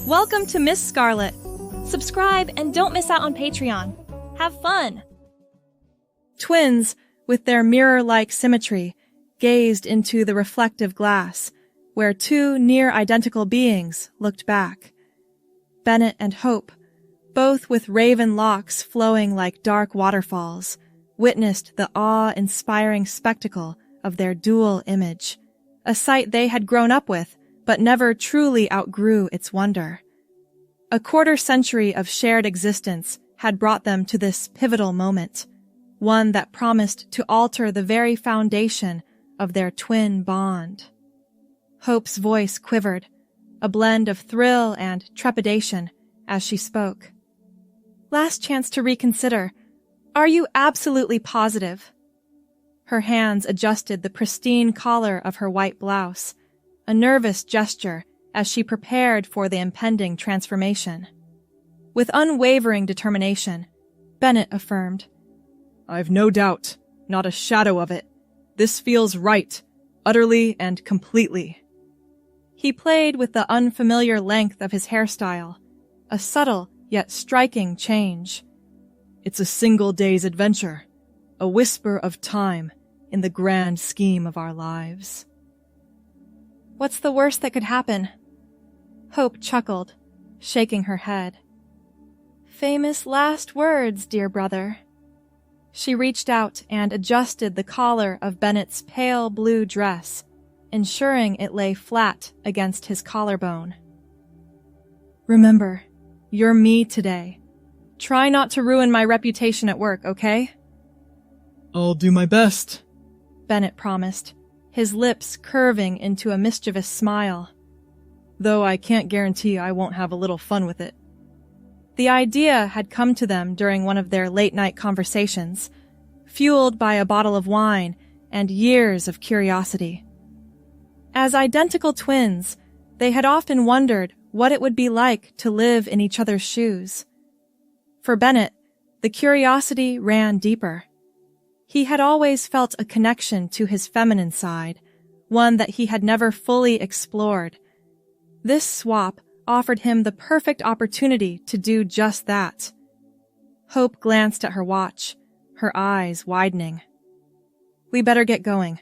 Welcome to Miss Scarlett. Subscribe and don't miss out on Patreon. Have fun! Twins, with their mirror-like symmetry, gazed into the reflective glass, where two near-identical beings looked back. Bennett and Hope, both with raven locks flowing like dark waterfalls, witnessed the awe-inspiring spectacle of their dual image, a sight they had grown up with, but never truly outgrew its wonder. A quarter-century of shared existence had brought them to this pivotal moment, one that promised to alter the very foundation of their twin bond. Hope's voice quivered, a blend of thrill and trepidation, as she spoke. Last chance to reconsider. Are you absolutely positive? Her hands adjusted the pristine collar of her white blouse, a nervous gesture as she prepared for the impending transformation. With unwavering determination, Bennett affirmed, "I've no doubt, not a shadow of it. This feels right, utterly and completely." He played with the unfamiliar length of his hairstyle, a subtle yet striking change. "It's a single day's adventure, a whisper of time in the grand scheme of our lives." What's the worst that could happen? Hope chuckled, shaking her head. Famous last words, dear brother. She reached out and adjusted the collar of Bennett's pale blue dress, ensuring it lay flat against his collarbone. Remember, you're me today. Try not to ruin my reputation at work, okay? I'll do my best, Bennett promised, his lips curving into a mischievous smile. Though I can't guarantee I won't have a little fun with it. The idea had come to them during one of their late-night conversations, fueled by a bottle of wine and years of curiosity. As identical twins, they had often wondered what it would be like to live in each other's shoes. For Bennett, the curiosity ran deeper. He had always felt a connection to his feminine side, one that he had never fully explored. This swap offered him the perfect opportunity to do just that. Hope glanced at her watch, her eyes widening. We better get going.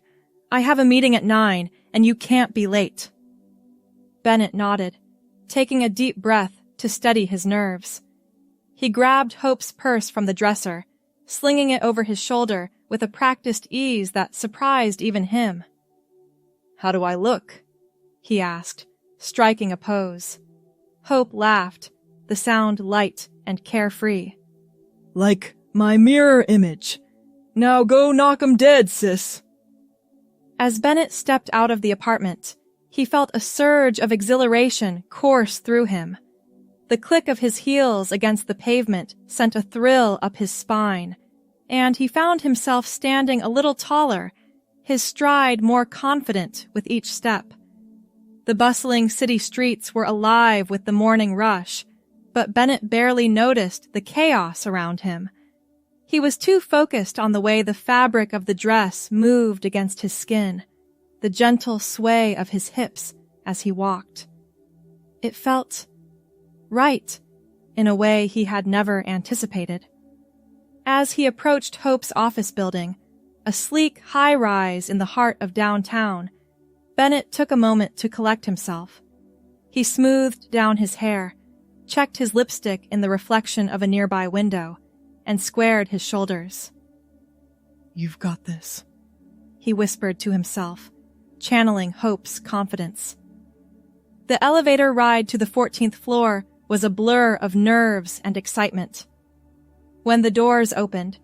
I have a meeting at 9, and you can't be late. Bennett nodded, taking a deep breath to steady his nerves. He grabbed Hope's purse from the dresser, slinging it over his shoulder with a practiced ease that surprised even him. How do I look? He asked, striking a pose. Hope laughed, the sound light and carefree. Like my mirror image. Now go knock 'em dead, sis. As Bennett stepped out of the apartment, he felt a surge of exhilaration course through him. The click of his heels against the pavement sent a thrill up his spine, and he found himself standing a little taller, his stride more confident with each step. The bustling city streets were alive with the morning rush, but Bennett barely noticed the chaos around him. He was too focused on the way the fabric of the dress moved against his skin, the gentle sway of his hips as he walked. It felt right, in a way he had never anticipated. As he approached Hope's office building, a sleek high-rise in the heart of downtown, Bennett took a moment to collect himself. He smoothed down his hair, checked his lipstick in the reflection of a nearby window, and squared his shoulders. You've got this, he whispered to himself, channeling Hope's confidence. The elevator ride to the 14th floor was a blur of nerves and excitement. When the doors opened,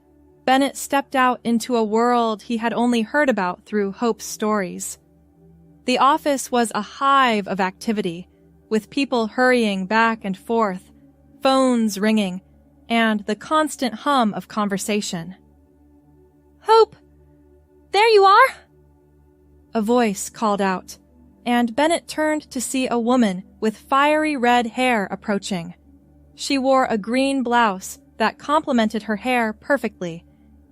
Bennett stepped out into a world he had only heard about through Hope's stories. The office was a hive of activity, with people hurrying back and forth, phones ringing, and the constant hum of conversation. Hope! There you are! A voice called out, and Bennett turned to see a woman with fiery red hair approaching. She wore a green blouse that complemented her hair perfectly,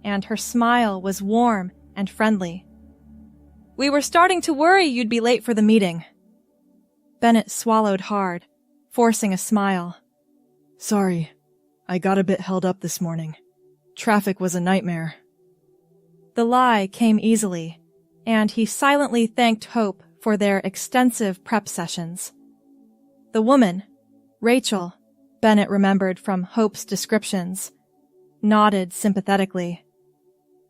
and her smile was warm and friendly. We were starting to worry you'd be late for the meeting. Bennett swallowed hard, forcing a smile. Sorry, I got a bit held up this morning. Traffic was a nightmare. The lie came easily, and he silently thanked Hope for their extensive prep sessions. The woman, Rachel, Bennett remembered from Hope's descriptions, nodded sympathetically.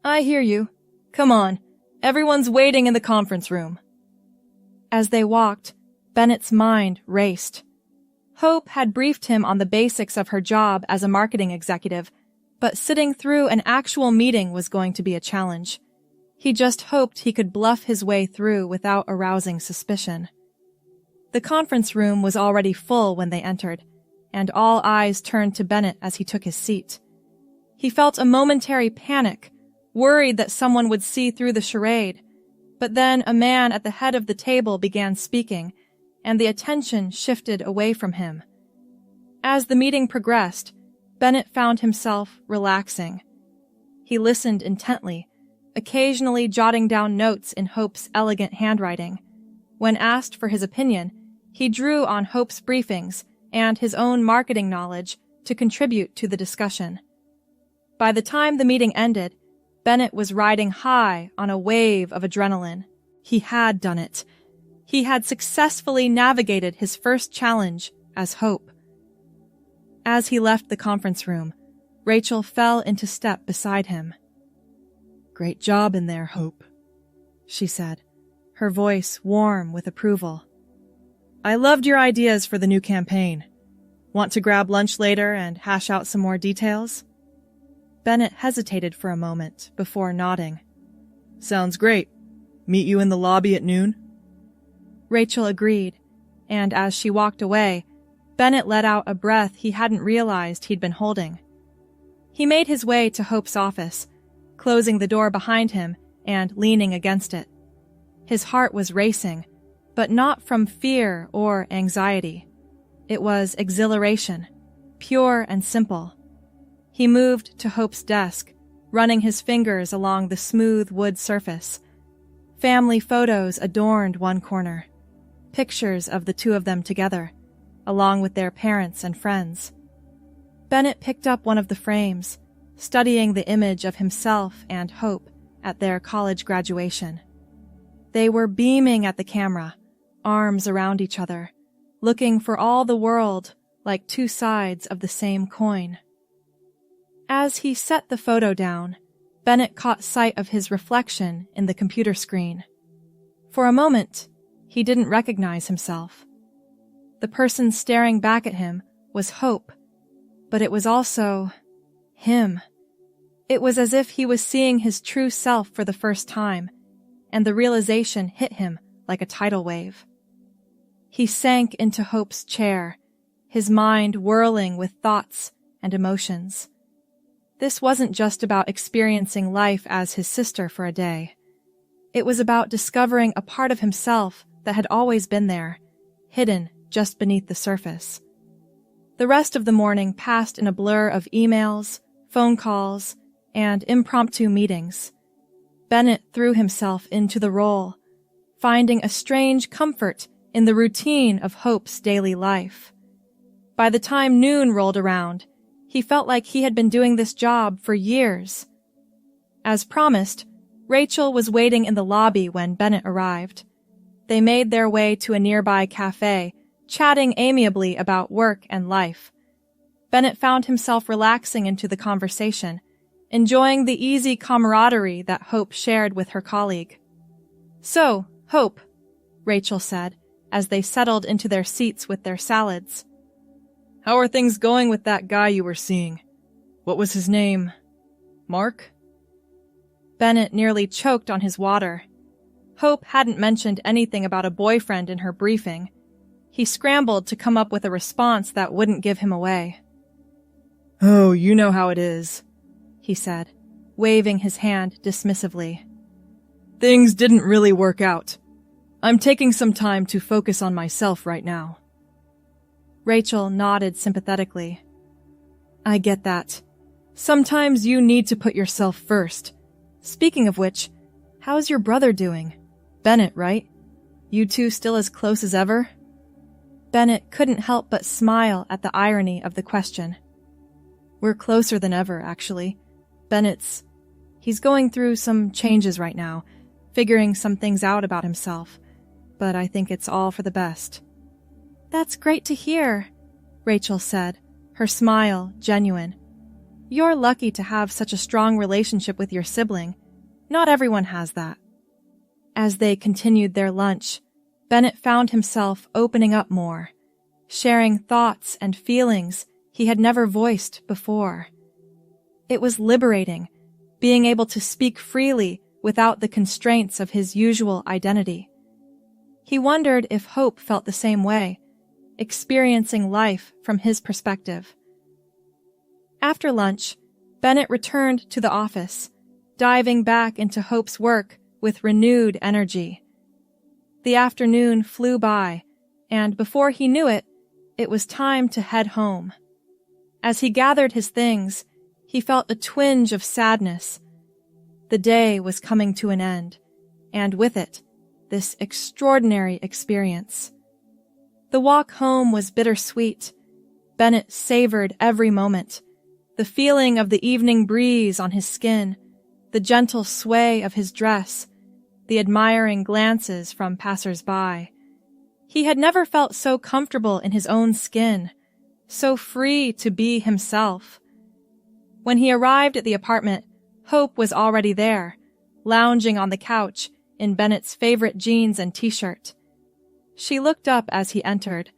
I hear you. Come on, everyone's waiting in the conference room. As they walked, Bennett's mind raced. Hope had briefed him on the basics of her job as a marketing executive, but sitting through an actual meeting was going to be a challenge. He just hoped he could bluff his way through without arousing suspicion. The conference room was already full when they entered, and all eyes turned to Bennett as he took his seat. He felt a momentary panic, worried that someone would see through the charade, but then a man at the head of the table began speaking, and the attention shifted away from him. As the meeting progressed, Bennett found himself relaxing. He listened intently, occasionally jotting down notes in Hope's elegant handwriting. When asked for his opinion, he drew on Hope's briefings and his own marketing knowledge to contribute to the discussion. By the time the meeting ended, Bennett was riding high on a wave of adrenaline. He had done it. He had successfully navigated his first challenge as Hope. As he left the conference room, Rachel fell into step beside him. Great job in there, Hope, she said, her voice warm with approval. I loved your ideas for the new campaign. Want to grab lunch later and hash out some more details? Bennett hesitated for a moment before nodding. Sounds great. Meet you in the lobby at noon? Rachel agreed, and as she walked away, Bennett let out a breath he hadn't realized he'd been holding. He made his way to Hope's office, closing the door behind him and leaning against it. His heart was racing, but not from fear or anxiety. It was exhilaration, pure and simple. He moved to Hope's desk, running his fingers along the smooth wood surface. Family photos adorned one corner, pictures of the two of them together, along with their parents and friends. Bennett picked up one of the frames, studying the image of himself and Hope at their college graduation. They were beaming at the camera, arms around each other, looking for all the world like two sides of the same coin. As he set the photo down, Bennett caught sight of his reflection in the computer screen. For a moment, he didn't recognize himself. The person staring back at him was Hope, but it was also him. It was as if he was seeing his true self for the first time, and the realization hit him like a tidal wave. He sank into Hope's chair, his mind whirling with thoughts and emotions. This wasn't just about experiencing life as his sister for a day. It was about discovering a part of himself that had always been there, hidden just beneath the surface. The rest of the morning passed in a blur of emails, phone calls, and impromptu meetings. Bennett threw himself into the role, finding a strange comfort in the routine of Hope's daily life. By the time noon rolled around, he felt like he had been doing this job for years. As promised, Rachel was waiting in the lobby when Bennett arrived. They made their way to a nearby cafe, chatting amiably about work and life. Bennett found himself relaxing into the conversation, enjoying the easy camaraderie that Hope shared with her colleague. "So, Hope," Rachel said, as they settled into their seats with their salads. "How are things going with that guy you were seeing? What was his name? Mark?" Bennett nearly choked on his water. Hope hadn't mentioned anything about a boyfriend in her briefing. He scrambled to come up with a response that wouldn't give him away. "Oh, you know how it is," he said, waving his hand dismissively. "Things didn't really work out. I'm taking some time to focus on myself right now." Rachel nodded sympathetically. "I get that. Sometimes you need to put yourself first. Speaking of which, how's your brother doing? Bennett, right? You two still as close as ever?" Bennett couldn't help but smile at the irony of the question. We're closer than ever, actually. He's going through some changes right now, figuring some things out about himself, but I think it's all for the best. That's great to hear, Rachel said, her smile genuine. You're lucky to have such a strong relationship with your sibling. Not everyone has that. As they continued their lunch, Bennett found himself opening up more, sharing thoughts and feelings he had never voiced before. It was liberating, being able to speak freely without the constraints of his usual identity. He wondered if Hope felt the same way, experiencing life from his perspective. After lunch, Bennett returned to the office, diving back into Hope's work with renewed energy. The afternoon flew by, and before he knew it, it was time to head home. As he gathered his things, he felt a twinge of sadness. The day was coming to an end, and with it, this extraordinary experience. The walk home was bittersweet. Bennett savored every moment, the feeling of the evening breeze on his skin, the gentle sway of his dress, the admiring glances from passers-by. He had never felt so comfortable in his own skin, so free to be himself. When he arrived at the apartment, Hope was already there, lounging on the couch in Bennett's favorite jeans and t-shirt. She looked up as he entered,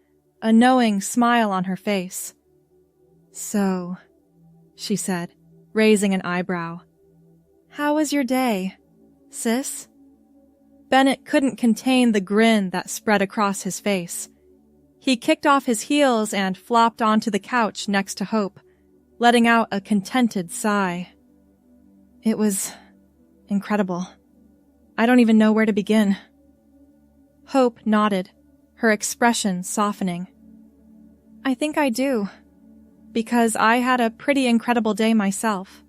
a knowing smile on her face. So, she said, raising an eyebrow. How was your day, sis? Bennett couldn't contain the grin that spread across his face. He kicked off his heels and flopped onto the couch next to Hope, letting out a contented sigh. It was incredible. I don't even know where to begin. Hope nodded, her expression softening. I think I do, because I had a pretty incredible day myself.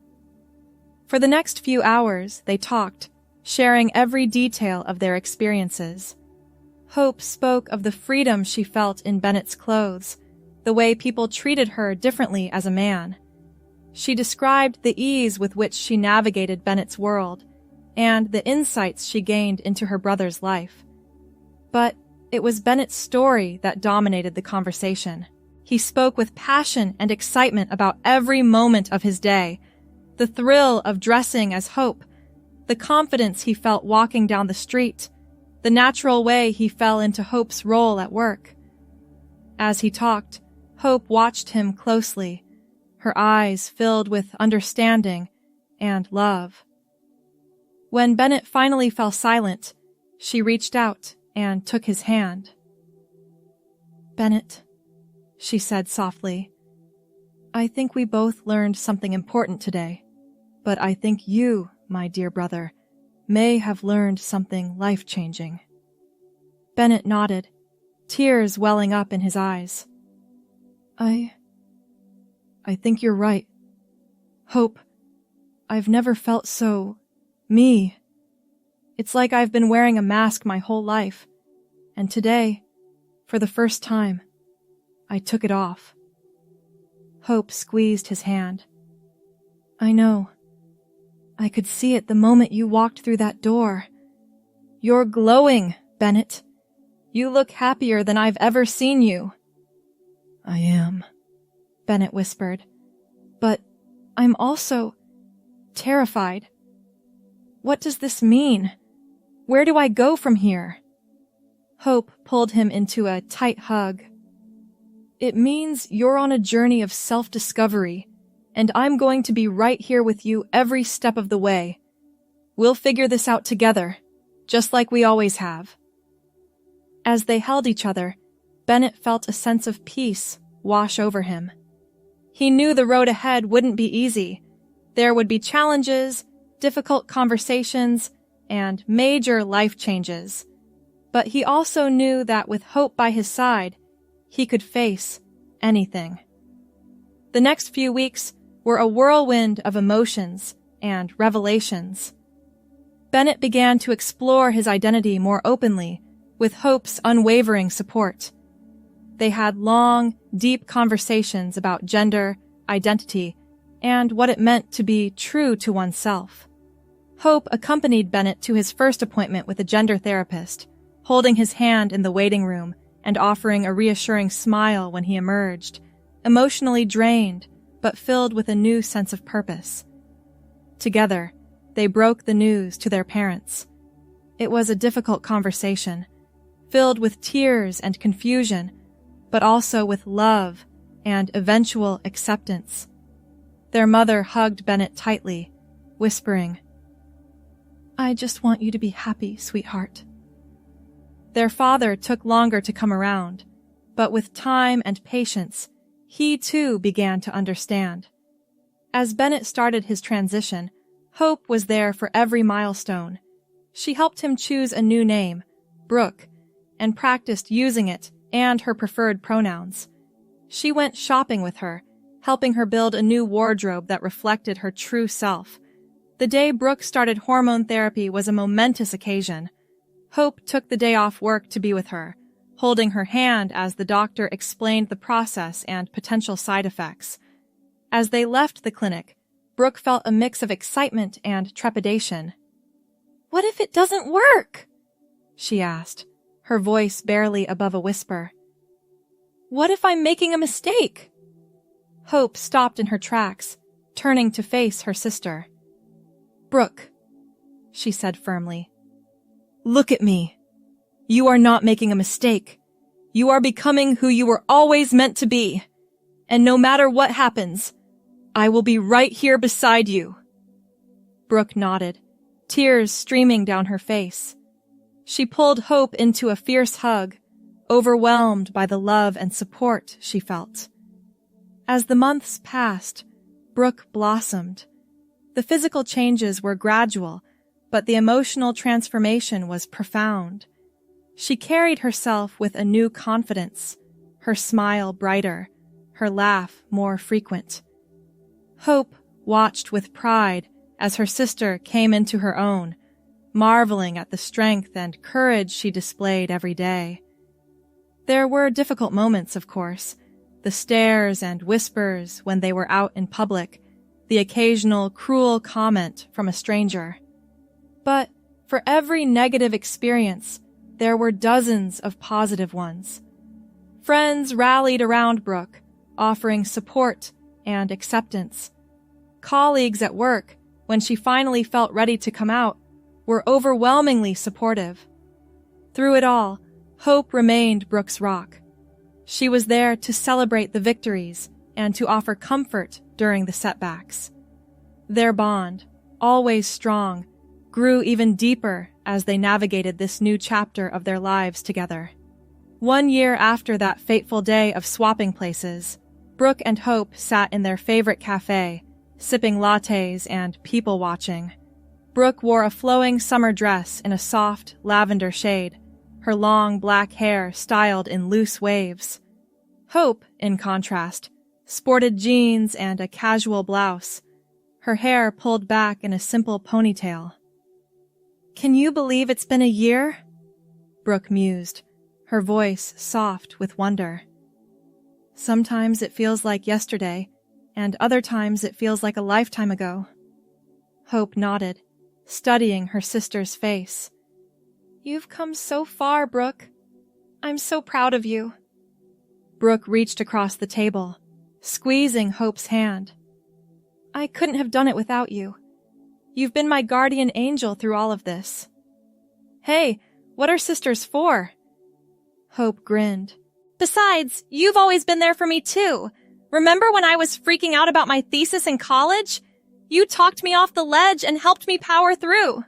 For the next few hours, they talked, sharing every detail of their experiences. Hope spoke of the freedom she felt in Bennett's clothes, the way people treated her differently as a man. She described the ease with which she navigated Bennett's world, and the insights she gained into her brother's life. But it was Bennett's story that dominated the conversation. He spoke with passion and excitement about every moment of his day, the thrill of dressing as Hope, the confidence he felt walking down the street, the natural way he fell into Hope's role at work. As he talked, Hope watched him closely, her eyes filled with understanding and love. When Bennett finally fell silent, she reached out and took his hand. Bennett, she said softly, I think we both learned something important today, but I think you, my dear brother, may have learned something life-changing. Bennett nodded, tears welling up in his eyes. I think you're right. Hope, I've never felt so me. It's like I've been wearing a mask my whole life, and today, for the first time, I took it off. Hope squeezed his hand. I know. I could see it the moment you walked through that door. You're glowing, Bennett. You look happier than I've ever seen you. I am, Bennett whispered. But I'm also terrified. What does this mean? Where do I go from here? Hope pulled him into a tight hug. It means you're on a journey of self-discovery, and I'm going to be right here with you every step of the way. We'll figure this out together, just like we always have. As they held each other, Bennett felt a sense of peace wash over him. He knew the road ahead wouldn't be easy. There would be challenges, difficult conversations, and major life changes. But he also knew that with Hope by his side, he could face anything. The next few weeks were a whirlwind of emotions and revelations. Bennett began to explore his identity more openly, with Hope's unwavering support. They had long, deep conversations about gender, identity, and what it meant to be true to oneself. Hope accompanied Bennett to his first appointment with a gender therapist, holding his hand in the waiting room and offering a reassuring smile when he emerged, emotionally drained, but filled with a new sense of purpose. Together, they broke the news to their parents. It was a difficult conversation, filled with tears and confusion, but also with love and eventual acceptance. Their mother hugged Bennett tightly, whispering, "I just want you to be happy, sweetheart." Their father took longer to come around, but with time and patience, he too began to understand. As Bennett started his transition, Hope was there for every milestone. She helped him choose a new name, Brooke, and practiced using it and her preferred pronouns. She went shopping with her, helping her build a new wardrobe that reflected her true self. The day Brooke started hormone therapy was a momentous occasion. Hope took the day off work to be with her, holding her hand as the doctor explained the process and potential side effects. As they left the clinic, Brooke felt a mix of excitement and trepidation. "What if it doesn't work?" she asked, her voice barely above a whisper. "What if I'm making a mistake?" Hope stopped in her tracks, turning to face her sister. "Brooke," she said firmly, "look at me. You are not making a mistake. You are becoming who you were always meant to be. And no matter what happens, I will be right here beside you." Brooke nodded, tears streaming down her face. She pulled Hope into a fierce hug, overwhelmed by the love and support she felt. As the months passed, Brooke blossomed. The physical changes were gradual, but the emotional transformation was profound. She carried herself with a new confidence, her smile brighter, her laugh more frequent. Hope watched with pride as her sister came into her own, marveling at the strength and courage she displayed every day. There were difficult moments, of course, the stares and whispers when they were out in public, the occasional cruel comment from a stranger. But for every negative experience, there were dozens of positive ones. Friends rallied around Brooke, offering support and acceptance. Colleagues at work, when she finally felt ready to come out, were overwhelmingly supportive. Through it all, Hope remained Brooke's rock. She was there to celebrate the victories and to offer comfort during the setbacks. Their bond, always strong, grew even deeper as they navigated this new chapter of their lives together. 1 year after that fateful day of swapping places, Brooke and Hope sat in their favorite cafe, sipping lattes and people-watching. Brooke wore a flowing summer dress in a soft lavender shade, her long black hair styled in loose waves. Hope, in contrast, sported jeans and a casual blouse, her hair pulled back in a simple ponytail. "Can you believe it's been a year?" Brooke mused, her voice soft with wonder. "Sometimes it feels like yesterday, and other times it feels like a lifetime ago." Hope nodded, studying her sister's face. "You've come so far, Brooke. I'm so proud of you." Brooke reached across the table, squeezing Hope's hand. "I couldn't have done it without you. You've been my guardian angel through all of this." "Hey, what are sisters for?" Hope grinned. "Besides, you've always been there for me too. Remember when I was freaking out about my thesis in college? You talked me off the ledge and helped me power through."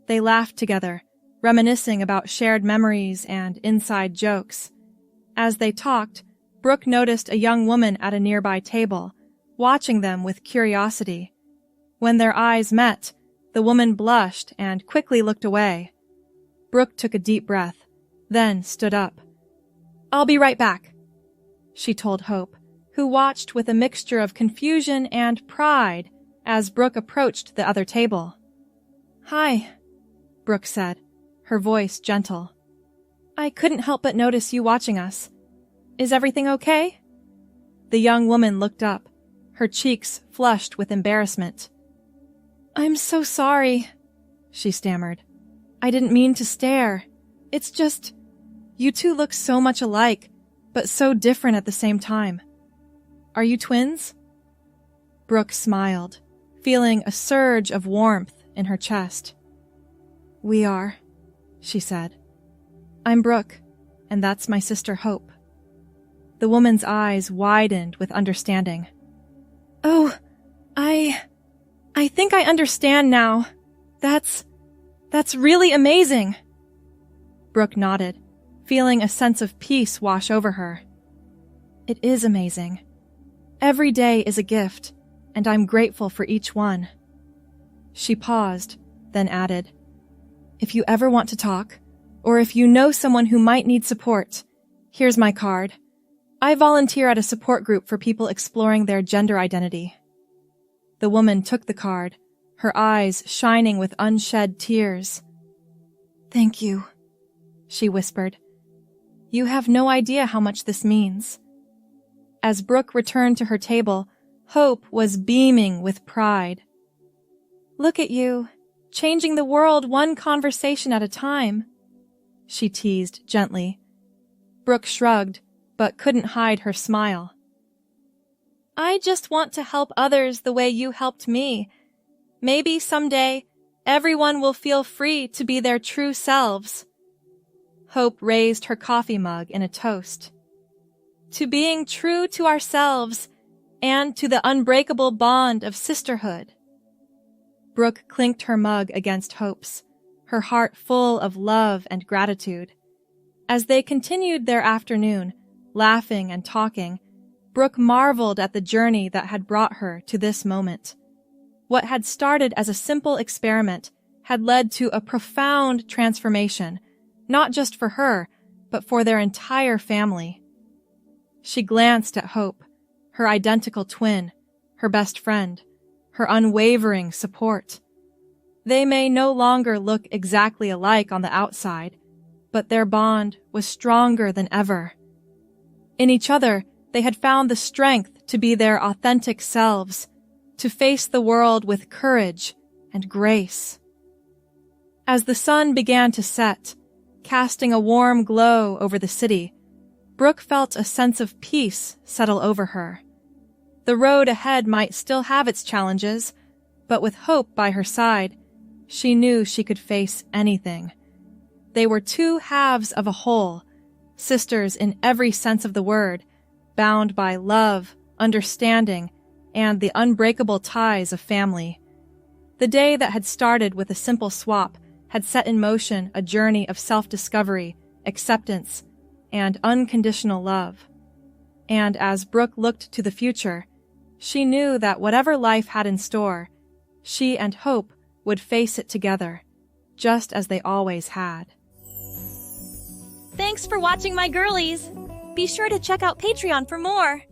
They laughed together, reminiscing about shared memories and inside jokes. As they talked, Brooke noticed a young woman at a nearby table, watching them with curiosity. When their eyes met, the woman blushed and quickly looked away. Brooke took a deep breath, then stood up. "I'll be right back," she told Hope, who watched with a mixture of confusion and pride as Brooke approached the other table. "Hi," Brooke said, her voice gentle. "I couldn't help but notice you watching us. Is everything okay?" The young woman looked up, her cheeks flushed with embarrassment. "I'm so sorry," she stammered. "I didn't mean to stare. It's just, you two look so much alike, but so different at the same time. Are you twins?" Brooke smiled, feeling a surge of warmth in her chest. "We are," she said. "I'm Brooke, and that's my sister Hope." The woman's eyes widened with understanding. "Oh, I think I understand now. That's really amazing." Brooke nodded, feeling a sense of peace wash over her. "It is amazing. Every day is a gift, and I'm grateful for each one." She paused, then added, "If you ever want to talk, or if you know someone who might need support, here's my card. I volunteer at a support group for people exploring their gender identity." The woman took the card, her eyes shining with unshed tears. "Thank you," she whispered. "You have no idea how much this means." As Brooke returned to her table, Hope was beaming with pride. "Look at you, changing the world one conversation at a time," she teased gently. Brooke shrugged, but couldn't hide her smile. "I just want to help others the way you helped me. Maybe someday, everyone will feel free to be their true selves." Hope raised her coffee mug in a toast. "To being true to ourselves, and to the unbreakable bond of sisterhood." Brooke clinked her mug against Hope's, her heart full of love and gratitude. As they continued their afternoon, laughing and talking, Brooke marveled at the journey that had brought her to this moment. What had started as a simple experiment had led to a profound transformation, not just for her, but for their entire family. She glanced at Hope, her identical twin, her best friend, her unwavering support. They may no longer look exactly alike on the outside, but their bond was stronger than ever. In each other, they had found the strength to be their authentic selves, to face the world with courage and grace. As the sun began to set, casting a warm glow over the city, Brooke felt a sense of peace settle over her. The road ahead might still have its challenges, but with Hope by her side, she knew she could face anything. They were two halves of a whole, sisters in every sense of the word, bound by love, understanding, and the unbreakable ties of family. The day that had started with a simple swap had set in motion a journey of self-discovery, acceptance, and unconditional love. And as Brooke looked to the future, she knew that whatever life had in store, she and Hope would face it together, just as they always had. Thanks for watching, my girlies. Be sure to check out Patreon for more.